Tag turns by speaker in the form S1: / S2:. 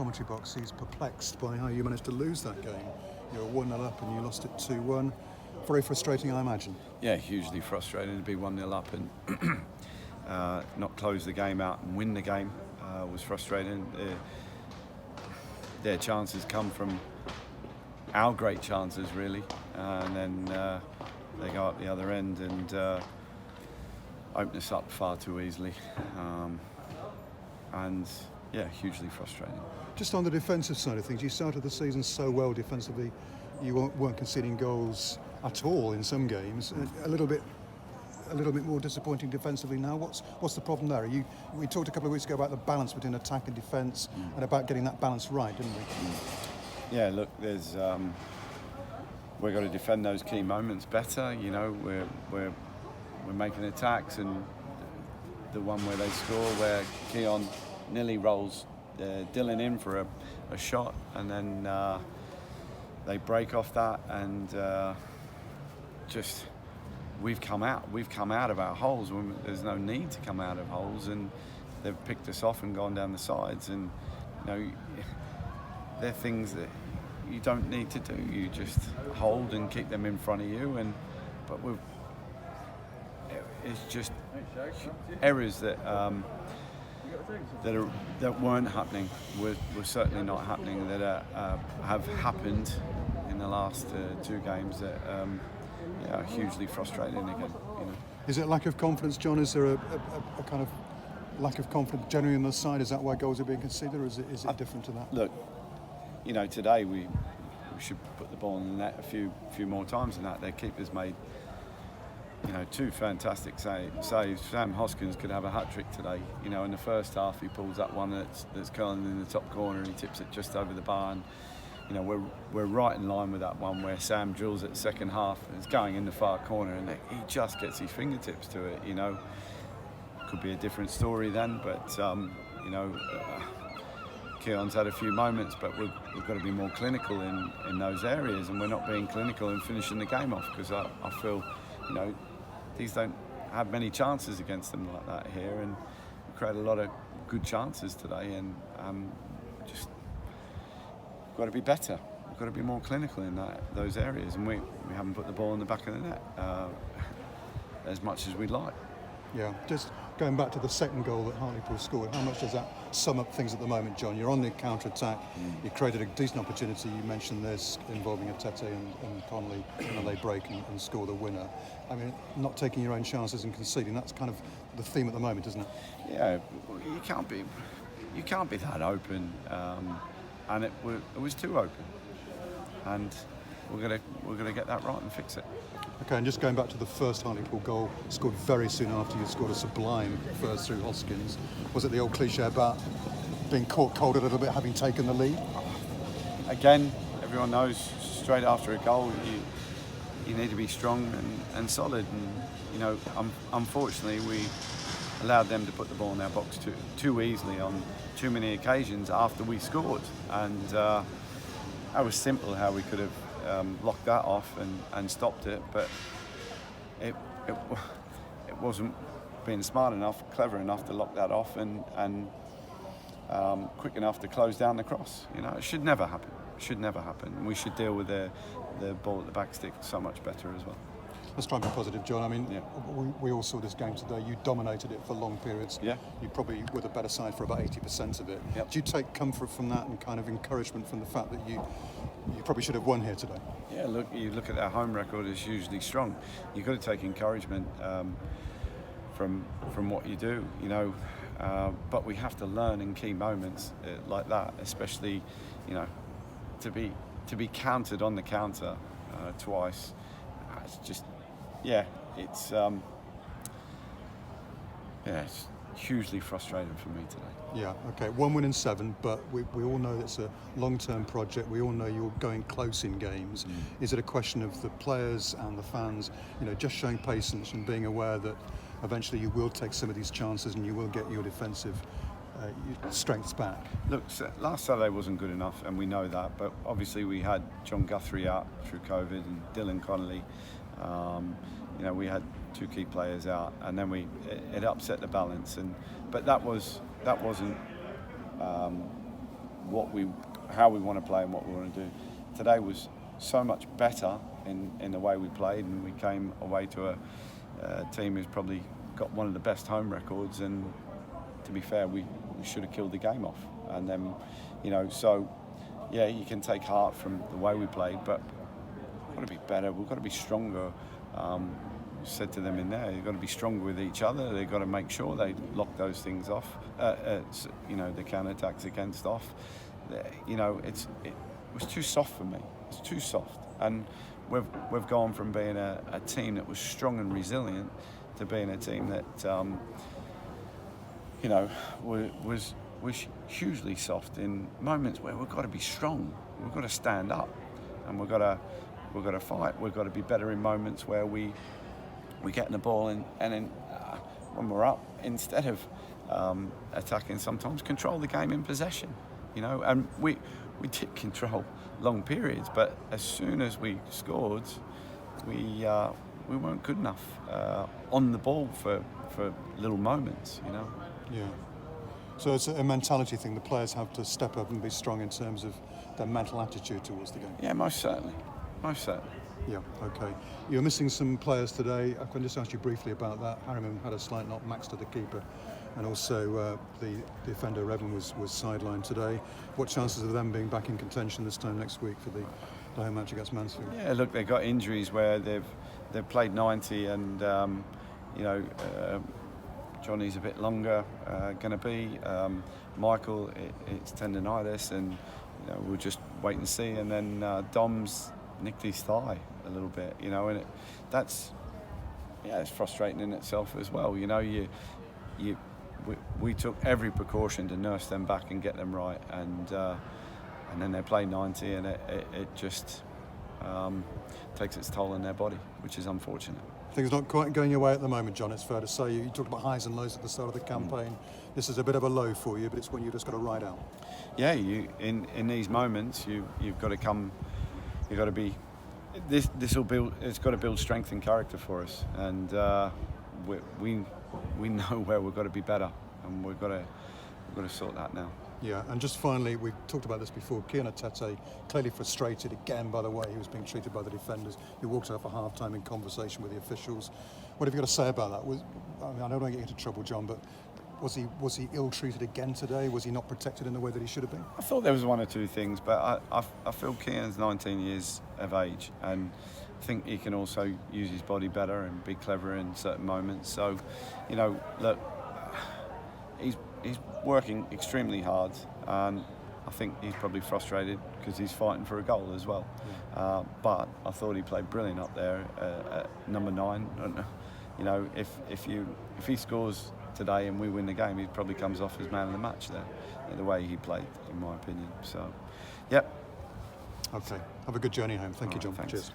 S1: commentary box, he's perplexed by how you managed to lose that game. You were 1-0 up and you lost it 2-1. Very frustrating, I imagine.
S2: Yeah, hugely frustrating to be 1-0 up and not close the game out and win the game. Was frustrating. Their chances come from our great chances, really, and then they go up the other end and open us up far too easily. And yeah, hugely frustrating.
S1: Just on the defensive side of things, you started the season so well defensively. You weren't conceding goals at all in some games. A little bit more disappointing defensively now. What's the problem there? We talked a couple of weeks ago about the balance between attack and defence and about getting that balance right, didn't we?
S2: Yeah, look, there's we've got to defend those key moments better. You know, we're making attacks, and the one where they score, where Keon nearly rolls Dylan in for a shot, and then they break off that, and just we've come out of our holes when there's no need to come out of holes, and they've picked us off and gone down the sides, and you know, they're things that you don't need to do. You just hold and keep them in front of you, but it's just errors that weren't happening, were certainly not happening, that have happened in the last two games that are hugely frustrating again. You know.
S1: Is it lack of confidence, John? Is there a kind of lack of confidence generally on the side? Is that why goals are being conceded, or is it different to that?
S2: Look, you know, today we should put the ball in the net a few more times than that. Their keeper's made, you know, two fantastic saves. Sam Hoskins could have a hat-trick today. You know, in the first half he pulls that one that's curling in the top corner and he tips it just over the bar. And, you know, we're right in line with that one where Sam drills it second half and it's going in the far corner and he just gets his fingertips to it. You know, could be a different story then, but you know, Keon's had a few moments, but we've got to be more clinical in those areas, and we're not being clinical in finishing the game off, because I feel, you know, these don't have many chances against them like that here, and we create a lot of good chances today, and just got to be better. We've got to be more clinical in those areas, and we haven't put the ball in the back of the net as much as we'd like.
S1: Yeah, just going back to the second goal that Hartlepool scored, how much does that sum up things at the moment, John? You're on the counter-attack, you created a decent opportunity, you mentioned this, involving a Tete and Connolly, and they break and score the winner. I mean, not taking your own chances and conceding, that's kind of the theme at the moment, isn't it?
S2: Yeah, you can't be that open, and it was too open, and we're gonna get that right and fix it.
S1: Okay, and just going back to the first Hartlepool goal, scored very soon after you scored a sublime first through Hoskins. Was it the old cliche about being caught cold a little bit, having taken the lead?
S2: Again, everyone knows straight after a goal you need to be strong and solid, and you know, unfortunately we allowed them to put the ball in our box too easily on too many occasions after we scored, and that was simple how we could have locked that off and stopped it, but it wasn't being smart enough, clever enough to lock that off and quick enough to close down the cross. You know, it should never happen. It should never happen. We should deal with the ball at the back stick so much better as well.
S1: Let's try and be positive, John. I mean,
S2: yeah.
S1: we all saw this game today. You dominated it for long periods.
S2: Yeah.
S1: You probably were the better side for about 80% of it.
S2: Yep.
S1: Do you take comfort from that and kind of encouragement from the fact that you probably should have won here today?
S2: Yeah, you look at our home record is hugely strong. You've got to take encouragement from what you do, you know. But we have to learn in key moments like that, especially, you know, to be countered on the counter twice. It's just, it's hugely frustrating for me today.
S1: Yeah, okay, 1 win in 7, but we all know it's a long-term project. We all know you're going close in games. Is it a question of the players and the fans, you know, just showing patience and being aware that eventually you will take some of these chances and you will get your defensive strengths back?
S2: Look, last Saturday wasn't good enough, and we know that, but obviously we had John Guthrie out through COVID and Dylan Connolly. You know, we had 2 key players out, and then it upset the balance. But that wasn't how we want to play and what we want to do. Today was so much better in the way we played, and we came away to a team who's probably got one of the best home records. And to be fair, we should have killed the game off. And then, so yeah, you can take heart from the way we played, but we've got to be better. We've got to be stronger. Said to them in there, you've got to be stronger with each other. They've got to make sure they lock those things off. The counter-attacks against off. It was too soft for me. It's too soft, and we've gone from being a team that was strong and resilient to being a team that was hugely soft in moments where we've got to be strong. We've got to stand up, and we've got to fight. We've got to be better in moments where we get in the ball and then when we're up, instead of attacking, sometimes control the game in possession. And we did control long periods, but as soon as we scored, we weren't good enough on the ball for little moments.
S1: Yeah. So it's a mentality thing. The players have to step up and be strong in terms of their mental attitude towards the game.
S2: Yeah, most certainly.
S1: Yeah, okay. You're missing some players today. I can just ask you briefly about that. Harriman had a slight knock, Max to the keeper, and also the defender Revan was sidelined today. What chances of them being back in contention this time next week for the home match against Mansfield?
S2: Yeah, look, they've got injuries where they've played 90, and Johnny's a bit longer going to be. Michael, it's tendonitis, and we'll just wait and see. And then Dom's nicked his thigh a little bit, and it's frustrating in itself as well. We took every precaution to nurse them back and get them right, and then they play 90, and it just takes its toll on their body, which is unfortunate.
S1: Things not quite going your way at the moment, John, it's fair to say. You talked about highs and lows at the start of the campaign. This is a bit of a low for you, but it's one you just got to ride out.
S2: Yeah, in these moments, you've got to come. You've got to be. This will build. It's got to build strength and character for us, and we know where we've got to be better, and we've got to sort that now.
S1: Yeah, and just finally, we talked about this before. Tete, clearly frustrated again by the way he was being treated by the defenders. He walked out for half-time in conversation with the officials. What have you got to say about that? I don't want to get into trouble, John, but was he ill-treated again today? Was he not protected in the way that he should have been?
S2: I thought there was one or two things, but I feel Kian's 19 years of age, and I think he can also use his body better and be clever in certain moments. So, look, he's working extremely hard, and I think he's probably frustrated because he's fighting for a goal as well. Yeah. But I thought he played brilliant up there at number 9. If he scores today and we win the game, he probably comes off as man of the match there, the way he played, in my opinion. So, yep.
S1: Okay. Have a good journey home. Thank you, John.
S2: Thanks.
S1: Cheers.